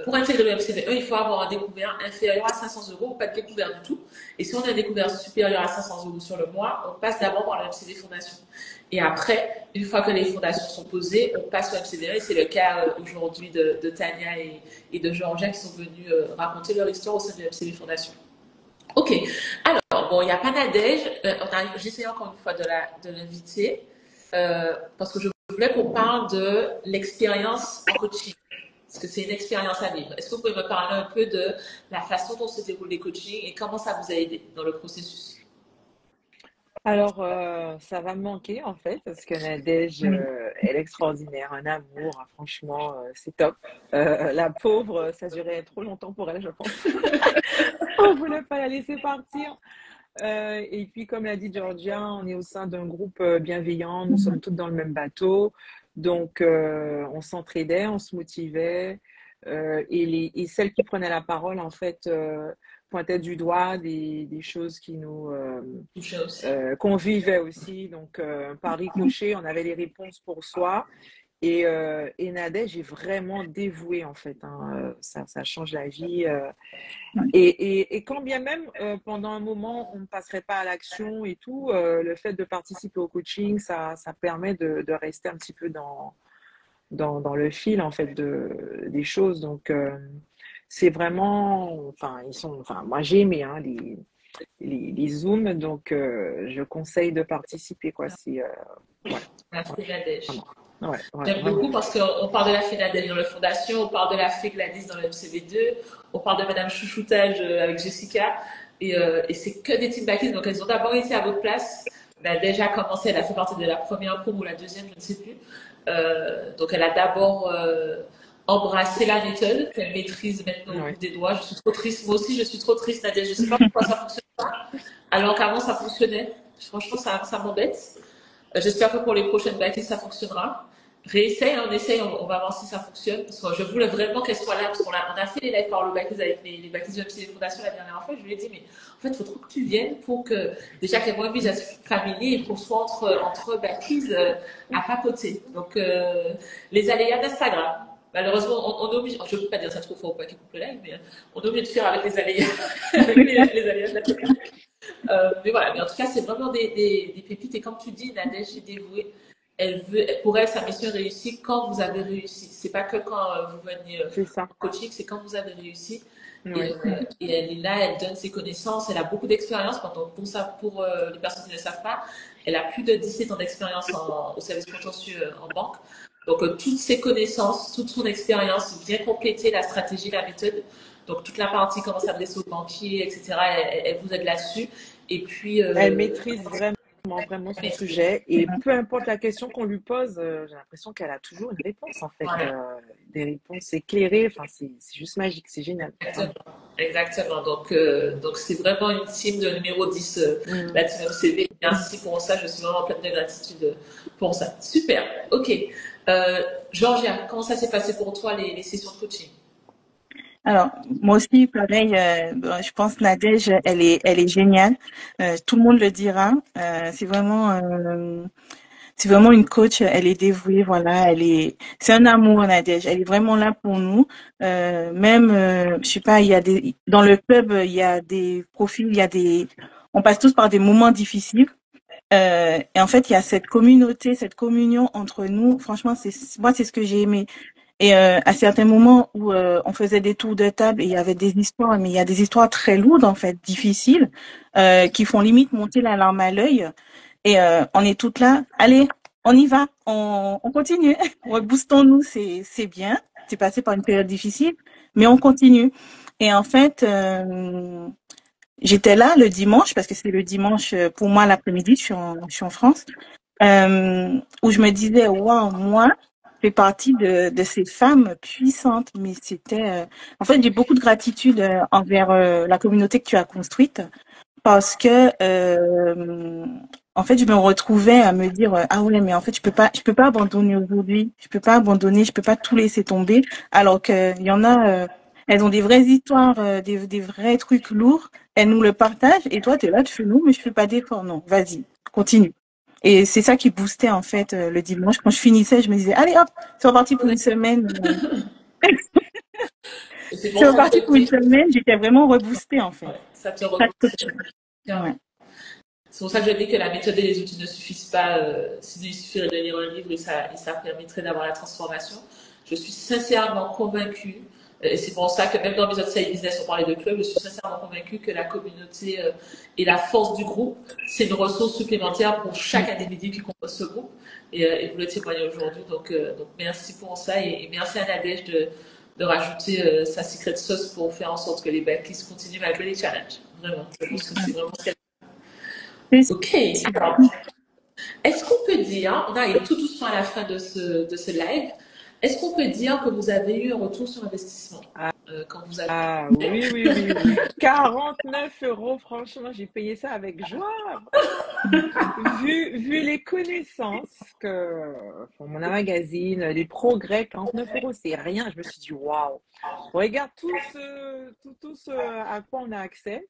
[SPEAKER 1] pour intégrer le MCV1, il faut avoir un découvert inférieur à 500 euros ou pas de découvert du tout. Et si on a un découvert supérieur à 500 euros sur le mois, on passe d'abord par le MCV Fondation. Et après, une fois que les fondations sont posées, on passe au MCV1 et c'est le cas aujourd'hui de Tania et de Georgia qui sont venus raconter leur histoire au sein du MCV Fondation. Ok, alors bon, il n'y a pas Nadège, j'essaie encore une fois de l'inviter parce que je voulais qu'on parle de l'expérience en coaching. Parce que c'est une expérience à vivre. Est-ce que vous pouvez me parler un peu de la façon dont se déroulent les coachings et comment ça vous a aidé dans le processus?
[SPEAKER 2] Alors, ça va me manquer en fait, parce que Nadège,
[SPEAKER 3] Oui.
[SPEAKER 2] elle est extraordinaire, un amour, hein, franchement, c'est top. La pauvre, ça durait trop longtemps pour elle, je pense. On voulait pas la laisser partir. Et puis, comme l'a dit Georgia, on est au sein d'un groupe bienveillant, nous sommes toutes dans le même bateau, donc on s'entraidait, on se motivait, et celles qui prenaient la parole, en fait, pointaient du doigt des choses qui
[SPEAKER 1] Touché aussi.
[SPEAKER 2] qu'on vivait aussi. Donc, par ricochet, on avait les réponses pour soi. Et Nadège est vraiment dévouée, en fait, hein. Ça change la vie. Et quand bien même, pendant un moment, on ne passerait pas à l'action et tout, le fait de participer au coaching, ça permet de rester un petit peu dans le fil, en fait, des choses. Donc, c'est vraiment, enfin, moi j'ai aimé hein, les Zooms, donc je conseille de participer, quoi. Ouais,
[SPEAKER 1] La
[SPEAKER 2] ouais,
[SPEAKER 1] Fénadège.
[SPEAKER 2] vraiment. Ouais, ouais,
[SPEAKER 1] J'aime
[SPEAKER 2] vraiment.
[SPEAKER 1] beaucoup parce qu'on parle de la Fénadège dans la Fondation, on parle de la Fée Gladys dans le MCV2, on parle de Madame Chouchoutage avec Jessica, et c'est que des team backies, donc elles ont d'abord été à votre place. Elle a déjà commencé, elle a fait partie de la première promo ou la deuxième, je ne sais plus. Donc elle a d'abord embrassé la méthode qu'elle maîtrise maintenant au bout
[SPEAKER 2] Ouais.
[SPEAKER 1] des doigts. Je suis trop triste, moi aussi je suis trop triste, Nadia, je ne sais pas pourquoi ça fonctionne pas, alors qu'avant ça fonctionnait. Franchement, ça m'embête. J'espère que pour les prochaines bâtisses, ça fonctionnera. Réessaye, on essaye, on va voir si ça fonctionne. Parce que je voulais vraiment qu'elle soit là, parce on a fait les lives par le bâtisse avec les bâtisses de MC Fondation la dernière fois. Je lui ai dit, mais en fait, il faut trop que tu viennes pour que, déjà qu'elle voit un visage familier et qu'on soit entre bâtisses à papoter. Donc, les aléas d'Instagram. Malheureusement, on est obligé, je ne peux pas dire ça trop fort pour qu'il coupe le live, mais on est obligé de faire avec les aléas, avec les aléas de la technique. Mais voilà, mais en tout cas, c'est vraiment des pépites. Et comme tu dis, Nadège est dévouée. Pour elle, sa mission est réussie quand vous avez réussi. C'est pas que quand vous venez
[SPEAKER 2] C'est ça.
[SPEAKER 1] en coaching, c'est quand vous avez réussi.
[SPEAKER 2] Ouais.
[SPEAKER 1] Et elle est là, elle donne ses connaissances, elle a beaucoup d'expérience. Pour les personnes qui ne le savent pas, elle a plus de 17 ans d'expérience au service contentieux en banque. Donc, toutes ses connaissances, toute son expérience vient compléter la stratégie, la méthode. Donc, toute la partie comment s'adresser aux banquiers, etc., elle vous aide là-dessus. Et puis,
[SPEAKER 2] Elle maîtrise vraiment son
[SPEAKER 1] maîtrise.
[SPEAKER 2] sujet. Et peu importe la question qu'on lui pose, j'ai l'impression qu'elle a toujours une réponse, en fait.
[SPEAKER 1] Voilà.
[SPEAKER 2] Des réponses éclairées. Enfin, c'est juste magique, c'est génial. Vraiment.
[SPEAKER 1] Exactement. Exactement. Donc c'est vraiment une team de numéro 10,
[SPEAKER 2] Mm.
[SPEAKER 1] la team MCV. Merci pour ça. Je suis vraiment pleine de gratitude pour ça. Super. OK. Georgia, comment ça s'est passé pour toi, les sessions de coaching?
[SPEAKER 3] Alors, moi aussi, pareil, je pense Nadège, elle est géniale. Tout le monde le dira. C'est vraiment une coach. Elle est dévouée, voilà. C'est un amour, Nadège. Elle est vraiment là pour nous. Je sais pas, dans le club, il y a des profils, on passe tous par des moments difficiles. Et en fait, il y a cette communauté, cette communion entre nous. Franchement, moi, c'est ce que j'ai aimé. Et à certains moments où on faisait des tours de table et il y avait des histoires, mais il y a des histoires très lourdes en fait, difficiles, qui font limite monter la larme à l'œil. Et on est toutes là. Allez, on y va, on continue. Boostons-nous, c'est bien. C'est passé par une période difficile, mais on continue. Et en fait, j'étais là le dimanche parce que c'est le dimanche pour moi l'après-midi. Je suis en France où je me disais, waouh, moi, je fais partie de ces femmes puissantes. Mais en fait, j'ai beaucoup de gratitude envers la communauté que tu as construite parce que, en fait, je me retrouvais à me dire, ah ouais, mais en fait, je peux pas abandonner aujourd'hui. Je peux pas abandonner, je peux pas tout laisser tomber. Alors qu'il y en a, elles ont des vraies histoires, des vrais trucs lourds. Elles nous le partagent et toi, tu es là, tu fais non, mais je fais pas d'effort. Non, vas-y, continue. Et c'est ça qui boostait en fait le dimanche. Quand je finissais, je me disais, allez hop, c'est reparti pour une semaine.
[SPEAKER 1] Et c'est
[SPEAKER 3] C'est
[SPEAKER 1] pour ça que
[SPEAKER 3] reparti
[SPEAKER 1] je
[SPEAKER 3] pour une
[SPEAKER 1] dis,
[SPEAKER 3] semaine. J'étais vraiment reboostée en fait.
[SPEAKER 1] ouais, ça te
[SPEAKER 3] Chaque
[SPEAKER 1] rebooste.
[SPEAKER 3] coaching.
[SPEAKER 1] Clairement.
[SPEAKER 3] Ouais.
[SPEAKER 1] C'est pour ça que je dis que la méthode et les outils ne suffisent pas. Sinon, il suffirait de lire un livre et ça permettrait d'avoir la transformation. Je suis sincèrement convaincue, et c'est pour ça que même dans mes autres side business, on parlait de club, je suis sincèrement convaincue que la communauté et la force du groupe, c'est une ressource supplémentaire pour chaque individu qui compose ce groupe. Et vous le témoignez aujourd'hui. Donc merci pour ça et merci à Nadège de rajouter sa secret sauce pour faire en sorte que les backlists continuent malgré les challenges. Vraiment. Je pense que c'est vraiment ce qu'elle
[SPEAKER 3] C'est
[SPEAKER 1] Ok. Alors, est-ce qu'on peut dire, on arrive tout doucement à la fin de ce live, est-ce qu'on peut dire que vous avez eu un retour sur investissement quand vous avez...
[SPEAKER 2] Ah oui, oui, oui, oui. 49 €, franchement, j'ai payé ça avec joie. Vu les connaissances que on m'en magazine, les progrès, 49 €, c'est rien. Je me suis dit, waouh, regarde tout ce à quoi on a accès.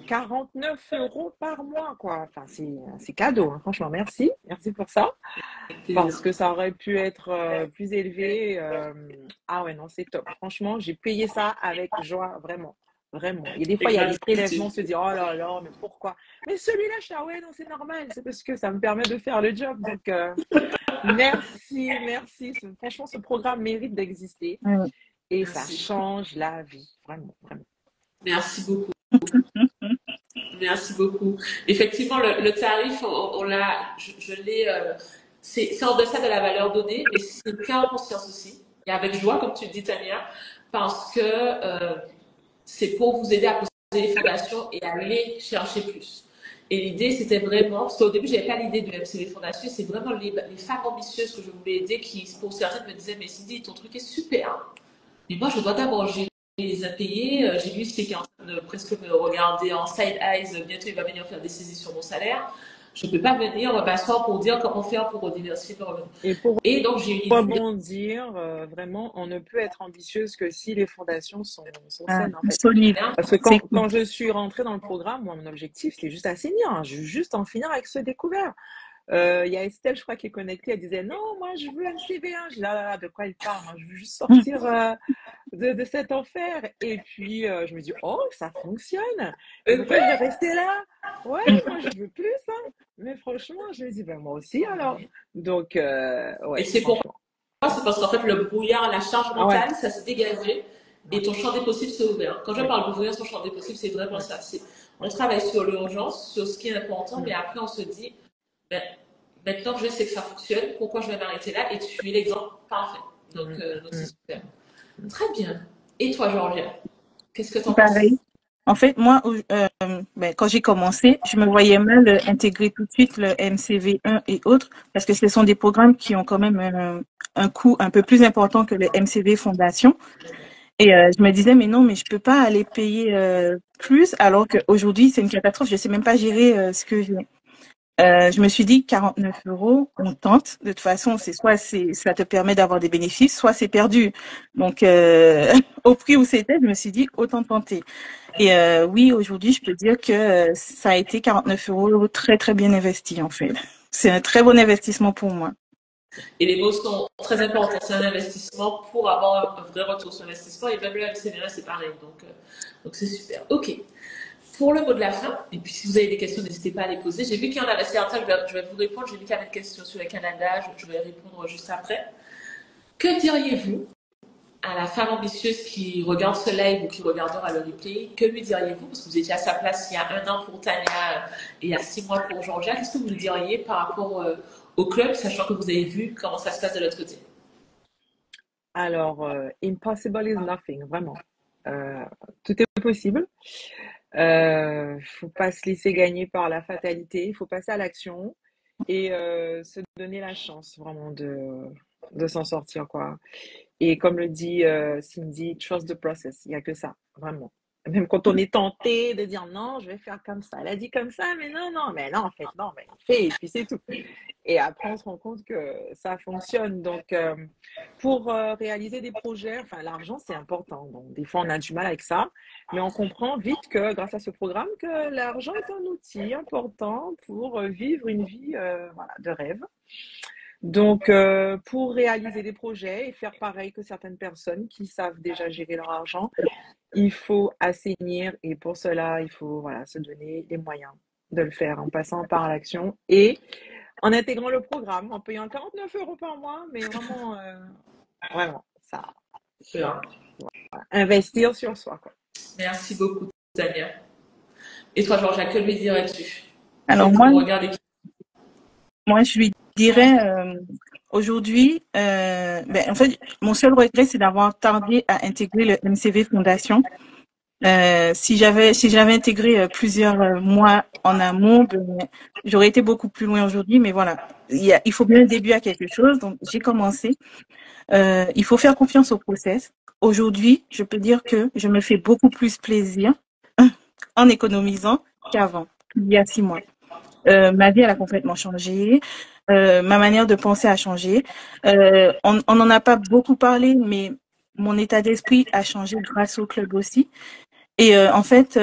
[SPEAKER 2] 49 € par mois, quoi. Enfin, c'est cadeau, hein. Franchement, merci. Merci pour ça. Parce que ça aurait pu être plus élevé. Ah ouais, non, c'est top. Franchement, j'ai payé ça avec joie, vraiment. Vraiment. Et des fois, il y a des prélèvements, on se dit, oh là là, mais pourquoi? Mais celui-là, je suis, ah ouais, non, c'est normal. C'est parce que ça me permet de faire le job. Donc, merci, merci. Franchement, ce programme mérite d'exister. Et ça
[SPEAKER 1] Merci.
[SPEAKER 2] change la vie. Vraiment, vraiment.
[SPEAKER 1] Merci beaucoup. Merci beaucoup. Effectivement, le tarif, on l'a, je l'ai, c'est en deçà de la valeur donnée, mais c'est le cas en conscience aussi. Et avec joie, comme tu dis, Tania, parce que c'est pour vous aider à poser les fondations et aller chercher plus. Et l'idée, c'était vraiment, parce qu'au début, je n'avais pas l'idée du MCV Fondation, c'est vraiment les femmes ambitieuses que je voulais aider qui, pour certaines, me disaient, mais Cindy, ton truc est super. Mais moi, je dois d'abord gérer les impayés. J'ai vu qui est en train de presque me regarder en side eyes. Bientôt, il va venir faire des saisies sur mon salaire. Je ne peux pas venir m'asseoir pour dire comment faire pour diversifier mes revenus. Et donc, j'ai une idée.
[SPEAKER 2] Rebondir, vraiment, on ne peut être ambitieuse que si les fondations sont saines, en fait.
[SPEAKER 3] solide.
[SPEAKER 2] Parce que quand je suis rentrée dans le programme, moi, mon objectif, c'était juste assainir. Hein. Je veux juste en finir avec ce découvert. Il y a Estelle, je crois, qui est connectée. Elle disait, non, moi, je veux un CV1. Je dis, là, de quoi elle parle? Moi, je veux juste sortir de cet enfer. Et puis, je me dis, oh, ça fonctionne. Pourquoi je vais rester là? Ouais, moi, je veux plus, hein. Mais franchement, je me dis, ben, moi aussi, alors. Donc, ouais.
[SPEAKER 1] Et c'est pourquoi? C'est parce qu'en fait, le brouillard, la charge mentale, ça s'est dégagé et ton champ des possibles s'est ouvert. Quand je parle d'ouvrir son champ des possibles, c'est vraiment ça. On travaille sur l'urgence, sur ce qui est important, mais après, on se dit, ben, maintenant que je sais que ça fonctionne, pourquoi je vais m'arrêter là? Et tu es l'exemple parfait. Donc c'est super. Très bien. Et toi, Georgia, qu'est-ce que tu en penses?
[SPEAKER 3] Pareil. En fait, moi, quand j'ai commencé, je me voyais mal intégrer tout de suite le MCV1 et autres, parce que ce sont des programmes qui ont quand même un coût un peu plus important que le MCV Fondation. Et je me disais, mais non, mais je peux pas aller payer plus, alors qu'aujourd'hui, c'est une catastrophe. Je sais même pas gérer ce que j'ai. Je me suis dit 49 €, on tente. De toute façon, ça te permet d'avoir des bénéfices, soit c'est perdu. Donc, au prix où c'était, je me suis dit autant tenter. Et oui, aujourd'hui, je peux dire que ça a été 49 € très très bien investi en fait. C'est un très bon investissement pour moi.
[SPEAKER 1] Et les mots sont très importants. C'est un investissement pour avoir un vrai retour sur investissement. Et même le MCV1, c'est pareil. Donc c'est super. Ok. Pour le mot de la fin, et puis si vous avez des questions, n'hésitez pas à les poser. J'ai vu qu'il y en avait certains, je vais vous répondre. J'ai vu qu'il y avait une question sur le Canada, je vais répondre juste après. Que diriez-vous à la femme ambitieuse qui regarde ce live ou qui regardera le replay? Que lui diriez-vous? Parce que vous étiez à sa place il y a 1 an pour Tania et il y a 6 mois pour Georgia. Qu'est-ce que vous lui diriez par rapport au club, sachant que vous avez vu comment ça se passe de l'autre côté?
[SPEAKER 2] Alors, impossible is nothing, vraiment. Tout est possible. Faut pas se laisser gagner par la fatalité. Il faut passer à l'action et se donner la chance vraiment de s'en sortir, quoi. Et comme le dit Cindy, trust the process. Il n'y a que ça, vraiment. Même quand on est tenté de dire non, je vais faire comme ça. Elle a dit comme ça, mais non, en fait, non, mais fais, et puis c'est tout. Et après, on se rend compte que ça fonctionne. Donc, pour réaliser des projets, enfin, l'argent, c'est important. Donc, des fois, on a du mal avec ça, mais on comprend vite que, grâce à ce programme, que l'argent est un outil important pour vivre une vie voilà, de rêve. Donc, pour réaliser des projets et faire pareil que certaines personnes qui savent déjà gérer leur argent, il faut assainir et pour cela, il faut voilà, se donner les moyens de le faire en passant par l'action et en intégrant le programme, en payant 49 € par mois, mais vraiment, vraiment, ça, voilà, investir sur soi, quoi.
[SPEAKER 1] Merci beaucoup, Tania. Et toi, Georgia, que lui dirais-tu?
[SPEAKER 3] Alors moi, je lui dirais aujourd'hui, en fait, mon seul regret, c'est d'avoir tardé à intégrer le MCV Fondation. Si j'avais intégré plusieurs mois en amont, ben, j'aurais été beaucoup plus loin aujourd'hui. Mais voilà, il faut bien un début à quelque chose. Donc, j'ai commencé. Il faut faire confiance au process. Aujourd'hui, je peux dire que je me fais beaucoup plus plaisir en économisant qu'avant, il y a 6 mois. Ma vie, elle a complètement changé. Ma manière de penser a changé. On n'en a pas beaucoup parlé, mais mon état d'esprit a changé grâce au club aussi. Et en fait,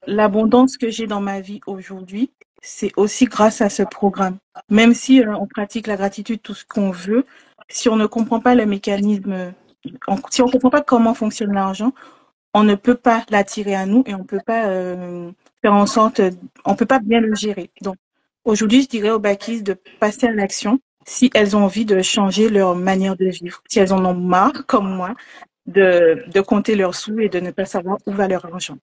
[SPEAKER 3] l'abondance que j'ai dans ma vie aujourd'hui, c'est aussi grâce à ce programme. Même si on pratique la gratitude, tout ce qu'on veut, si on ne comprend pas le mécanisme, si on ne comprend pas comment fonctionne l'argent, on ne peut pas l'attirer à nous et on peut pas faire en sorte, on peut pas bien le gérer. Donc aujourd'hui, je dirais aux baquistes de passer à l'action si elles ont envie de changer leur manière de vivre, si elles en ont marre, comme moi, de compter leurs sous et de ne pas savoir où va leur argent.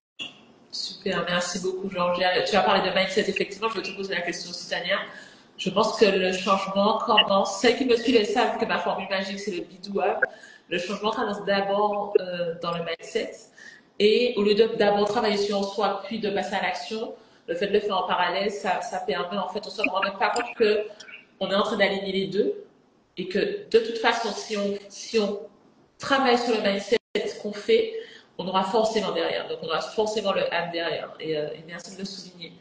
[SPEAKER 1] Super, merci beaucoup, Georgia. Tu as parlé de mindset, effectivement, je vais te poser la question aussi, Tania. Je pense que le changement commence. Celles qui me suivent, elles savent que ma formule magique, c'est le bidouable. Le changement commence d'abord dans le mindset. Et au lieu d'abord travailler sur soi, puis de passer à l'action, le fait de le faire en parallèle, ça permet, en fait, on se rend même pas compte que on est en train d'aligner les deux. Et que de toute façon, si on travaille sur le mindset, ce qu'on fait, on aura forcément derrière. Donc, on aura forcément le âme derrière. Et merci de le souligner.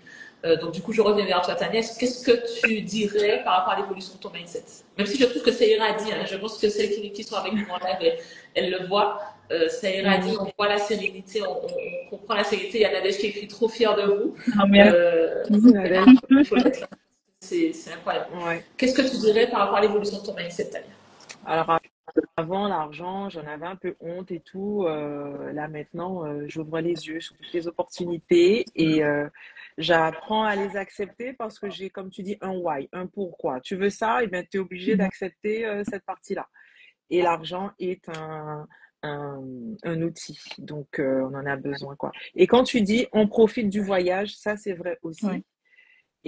[SPEAKER 1] Donc, du coup, je reviens vers toi, Tania. Qu'est-ce que tu dirais par rapport à l'évolution de ton mindset? Même si je trouve que ça irradie, hein, je pense que celles qui sont avec nous en live, elles le voient. Ça irradie, on voit la sérénité, on comprend la sérénité. Il y a Nadège qui écrit trop fière de vous. Il faut l'être. C'est incroyable.
[SPEAKER 2] Ouais.
[SPEAKER 1] Qu'est-ce que tu dirais par rapport à l'évolution de ton mindset, Tania?
[SPEAKER 2] Alors, avant l'argent, j'en avais un peu honte et tout. Là maintenant, j'ouvre les yeux sur toutes les opportunités et j'apprends à les accepter parce que j'ai, comme tu dis, un why, un pourquoi. Tu veux ça, et bien tu es obligé d'accepter cette partie-là. Et l'argent est un outil, donc on en a besoin, quoi. Et quand tu dis on profite du voyage, ça c'est vrai aussi.
[SPEAKER 3] Ouais.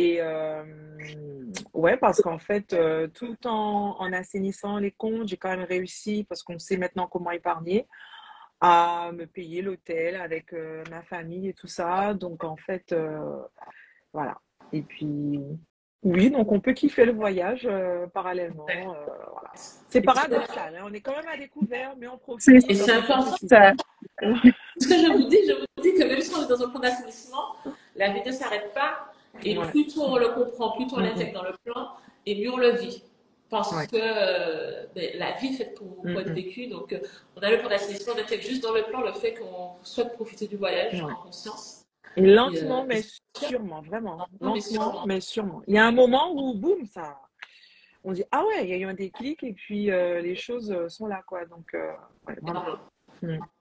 [SPEAKER 2] Et ouais, parce qu'en fait, tout en assainissant les comptes, j'ai quand même réussi, parce qu'on sait maintenant comment épargner, à me payer l'hôtel avec ma famille et tout ça. Donc en fait, voilà. Et puis, oui, donc on peut kiffer le voyage parallèlement. Voilà. C'est paradoxal, hein. On est quand même à découvert, mais on profite.
[SPEAKER 1] Et c'est important.
[SPEAKER 3] Ça,
[SPEAKER 1] Ce que je vous dis que même si on est dans un point d'assainissement, la vie ne s'arrête pas. Et
[SPEAKER 2] Ouais.
[SPEAKER 1] plus tôt on le comprend, plus tôt on l'intègre dans le plan, et mieux on le vit. Parce
[SPEAKER 2] Ouais.
[SPEAKER 1] que la vie est faite pour être vécue. Donc, on a le point d'assainissement, on intègre juste dans le plan le fait qu'on souhaite profiter du voyage
[SPEAKER 2] Ouais.
[SPEAKER 1] en conscience.
[SPEAKER 2] Et lentement, mais sûrement, vraiment.
[SPEAKER 1] Non, mais
[SPEAKER 2] Lentement,
[SPEAKER 1] sûrement.
[SPEAKER 2] mais sûrement. Il y a un moment où, boum, ça. On dit, ah ouais, il y a eu un déclic et puis les choses sont là, quoi. Donc, ouais, vraiment.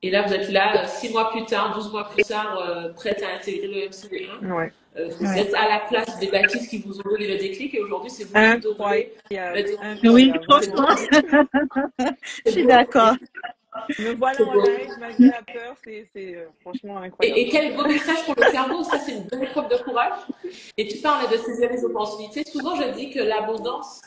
[SPEAKER 1] Et là, vous êtes là, 6 mois plus tard, 12 mois plus tard, prête à intégrer le MCD1.
[SPEAKER 2] Ouais.
[SPEAKER 1] Vous êtes à la place des bâtisses qui vous ont donné le déclic et aujourd'hui, c'est vous qui donnez le déclic.
[SPEAKER 3] oui, franchement, je suis d'accord.
[SPEAKER 2] Me voilà en live, malgré la peur, c'est franchement incroyable.
[SPEAKER 1] Et quel beau message pour le cerveau, ça c'est une belle preuve de courage. Et tu parles de saisir les opportunités. Souvent, je dis que l'abondance,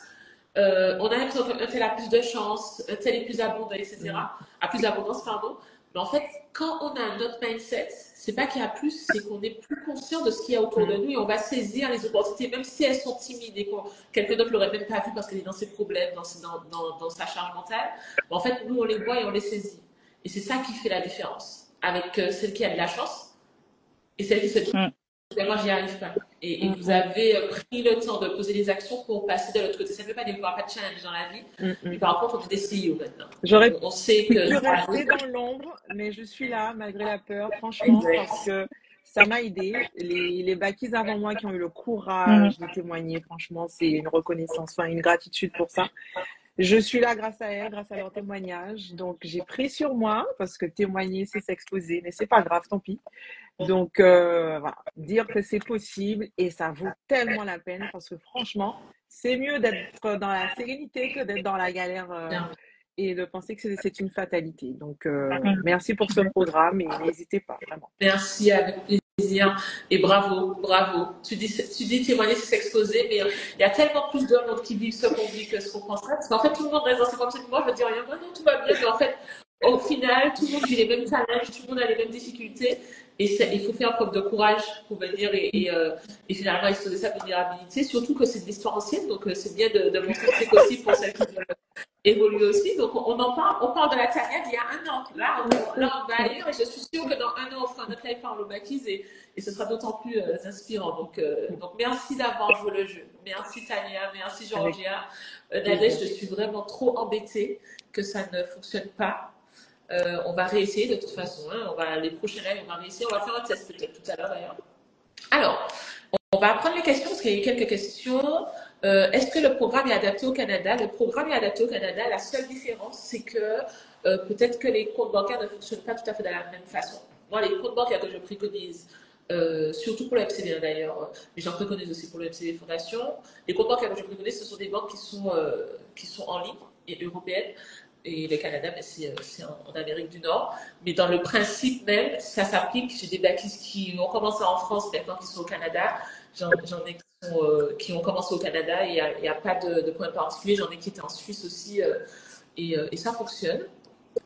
[SPEAKER 1] on a l'impression qu'un tel a plus de chance, un tel est plus abondant, etc. A plus d'abondance, pardon. Mais en fait, quand on a un autre mindset, c'est pas qu'il y a plus, c'est qu'on est plus conscient de ce qu'il y a autour de nous et on va saisir les opportunités, même si elles sont timides et que quelqu'un d'autre l'aurait même pas vu parce qu'elle est dans ses problèmes, dans sa charge mentale. Mais en fait, nous, on les voit et on les saisit. Et c'est ça qui fait la différence avec celle qui a de la chance et celle qui se dit moi, j'y arrive pas. Et vous avez pris le temps de poser des actions pour passer de l'autre côté. Ça ne veut pas dire qu'il n'y aura pas de challenge dans la vie, mais par contre, on fait des CEO maintenant.
[SPEAKER 2] J'aurais
[SPEAKER 1] on sait
[SPEAKER 2] pu
[SPEAKER 1] que
[SPEAKER 2] rester dans l'ombre, mais je suis là, malgré la peur, franchement, parce que ça m'a aidé. Les baquis avant moi qui ont eu le courage de témoigner, franchement, c'est une reconnaissance, enfin, une gratitude pour ça. Je suis là grâce à elles, grâce à leur témoignage. Donc, j'ai pris sur moi, parce que témoigner, c'est s'exposer, mais c'est pas grave, tant pis. Donc, voilà, dire que c'est possible et ça vaut tellement la peine parce que franchement, c'est mieux d'être dans la sérénité que d'être dans la galère et de penser que c'est une fatalité. Donc, merci pour ce programme et n'hésitez pas, vraiment.
[SPEAKER 1] Merci, avec plaisir. Et bravo, bravo. Tu dis témoigner, c'est s'exposer, mais il y a tellement plus de monde qui vivent ce qu'on vit que ce qu'on penserait. Parce qu'en fait, tout le monde reste dans ses pensées. Moi, je veux dire rien, non, tout va bien, mais en fait, au final, tout le monde vit les mêmes challenges, tout le monde a les mêmes difficultés. Et il faut faire preuve de courage pour venir et finalement exposer sa vulnérabilité. Surtout que c'est de l'histoire ancienne, donc c'est bien de montrer que c'est possible pour celles qui veulent évoluer aussi. Donc on parle de la Tania d'il y a un an. Là, on va ailleurs et je suis sûre que dans un an, on fera notre live par Lobakis et ce sera d'autant plus inspirant. Donc merci d'avoir joué le jeu. Merci Tania, merci Georgia. Nadège, je suis vraiment trop embêtée que ça ne fonctionne pas. On va réessayer de toute façon. Hein. Les prochaines lives, on va réessayer. On va faire un test peut-être tout à l'heure d'ailleurs. Alors, on va prendre les questions parce qu'il y a eu quelques questions. Est-ce que le programme est adapté au Canada? Le programme est adapté au Canada. La seule différence, c'est que peut-être que les comptes bancaires ne fonctionnent pas tout à fait de la même façon. Moi, les comptes bancaires que je préconise, surtout pour le FCV d'ailleurs, mais j'en préconise aussi pour le FCV Fondation, les comptes bancaires que je préconise, ce sont des banques qui sont en ligne et européennes. Et le Canada, mais c'est en Amérique du Nord. Mais dans le principe même, ça s'applique. J'ai des backistes qui ont commencé en France, maintenant qui sont au Canada. J'en ai qui ont commencé au Canada et il n'y a pas de point particulier. J'en ai qui étaient en Suisse aussi et ça fonctionne.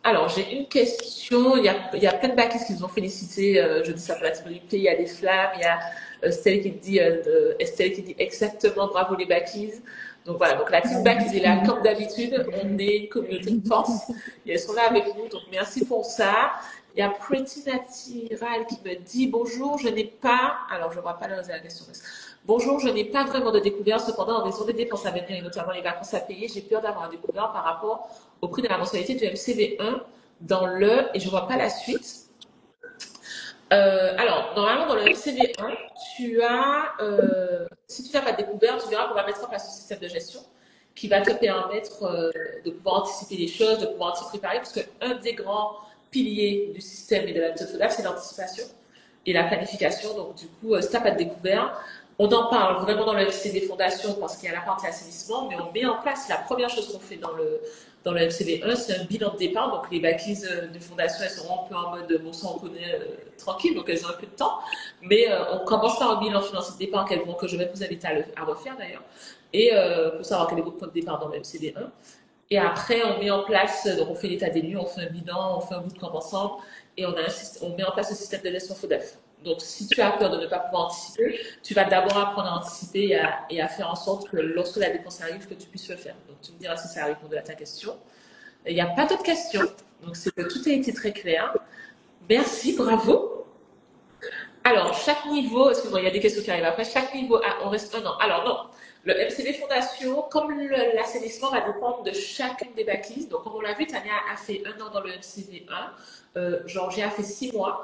[SPEAKER 1] Alors, j'ai une question. Il y a plein de backistes qui nous ont félicité. Je dis ça pour la team replay. Il y a des flammes. Il y a Estelle qui dit exactement bravo les backistes. Donc voilà, donc la team Backies est là comme d'habitude, on est une communauté de force et elles sont là avec nous, donc merci pour ça. Il y a Pretty Natural qui me dit bonjour, je n'ai pas, alors je ne vois pas la question, bonjour, je n'ai pas vraiment de découvert, cependant en raison des dépenses à venir et notamment les vacances à payer, j'ai peur d'avoir un découvert par rapport au prix de la mensualité du MCV1 et je ne vois pas la suite. Alors, normalement, dans le MCV1, tu as, si tu n'as pas découvert, tu verras qu'on va mettre en place un système de gestion qui va te permettre de pouvoir anticiper les choses, de pouvoir t'y préparer, parce qu'un des grands piliers du système et de la méthode FODAF, c'est l'anticipation et la planification. Donc, du coup, si tu n'as pas de découvert, on en parle vraiment dans le MCV Fondation parce qu'il y a la partie assainissement, mais on met en place, la première chose qu'on fait dans le MCV1, c'est un bilan de départ. Donc, les backies de fondation, elles seront un peu en mode, bon sang, on connaît tranquille, donc elles ont un peu de temps. Mais on commence par un bilan financier de départ que je vais vous inviter à refaire d'ailleurs. Et pour savoir quel est votre point de départ dans le MCV1. Et après, on met en place, donc on fait l'état des lieux, on fait un bilan, on fait un bootcamp ensemble et on met en place un système de gestion FODAF. Donc, si tu as peur de ne pas pouvoir anticiper, tu vas d'abord apprendre à anticiper et à faire en sorte que lorsque la dépense arrive, que tu puisses le faire. Donc, tu me diras si ça a répondu à ta question. Il n'y a pas d'autres questions. Donc, c'est que tout a été très clair. Merci, bravo. Alors, chaque niveau, excuse-moi, il y a des questions qui arrivent après. Chaque niveau, on reste un an. Alors, non. Le MCV Fondation, comme l'assainissement va dépendre de chacune des backies. Donc, comme on l'a vu, Tania a fait 1 an dans le MCV1. Georgia a fait 6 mois.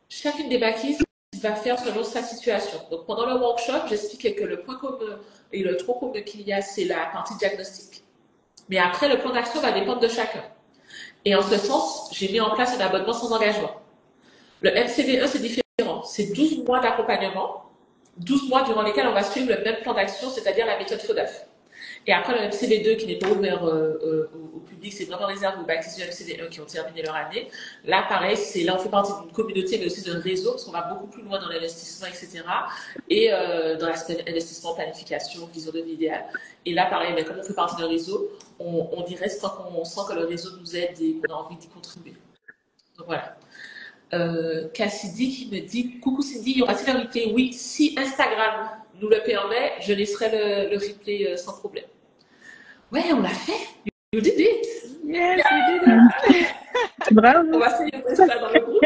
[SPEAKER 1] Chacune des backies va faire selon sa situation. Donc, pendant le workshop, j'expliquais que le point commun et le trop commun qu'il y a, c'est la partie diagnostic. Mais après, le plan d'action va dépendre de chacun. Et en ce sens, j'ai mis en place un abonnement sans engagement. Le MCV1, c'est différent. C'est 12 mois d'accompagnement, 12 mois durant lesquels on va suivre le même plan d'action, c'est-à-dire la méthode FODAF. Et après, le MCV2 qui n'est pas ouvert au public, c'est vraiment réservé aux backies du MCV1 qui ont terminé leur année. Là, pareil, là, on fait partie d'une communauté, mais aussi d'un réseau, parce qu'on va beaucoup plus loin dans l'investissement, etc. Et dans l'aspect investissement, planification, vision de vie idéale. Et là, pareil, mais comme on fait partie d'un réseau, on y reste tant qu'on sent que le réseau nous aide et qu'on a envie d'y contribuer. Donc voilà. Cassidy qui me dit coucou Cindy, y aura-t-il un replay? Oui, si Instagram nous le permet, je laisserai le replay sans problème. Ouais, on l'a fait. You did it.
[SPEAKER 2] Yes, we did it.
[SPEAKER 3] Bravo.
[SPEAKER 1] On va célébrer ça dans le groupe.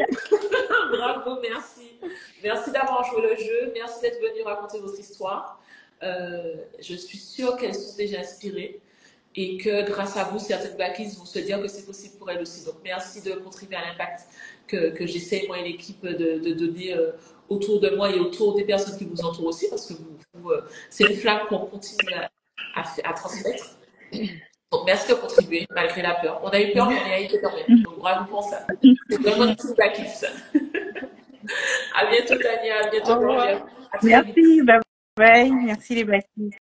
[SPEAKER 1] Bravo, merci. Merci d'avoir joué le jeu. Merci d'être venu raconter votre histoire. Je suis sûre qu'elles sont déjà inspirées et que grâce à vous, certaines backies vont se dire que c'est possible pour elles aussi. Donc, merci de contribuer à l'impact que j'essaie, moi et l'équipe, de donner autour de moi et autour des personnes qui vous entourent aussi, parce que c'est une flamme qu'on continue à transmettre. Donc, merci de contribuer, malgré la peur. On a eu peur, mais on a été quand même. Donc, bravo pour ça. C'est vraiment une petite backies. À bientôt, Tania. À bientôt, Gloria.
[SPEAKER 3] Merci, bye bye. Merci les backies.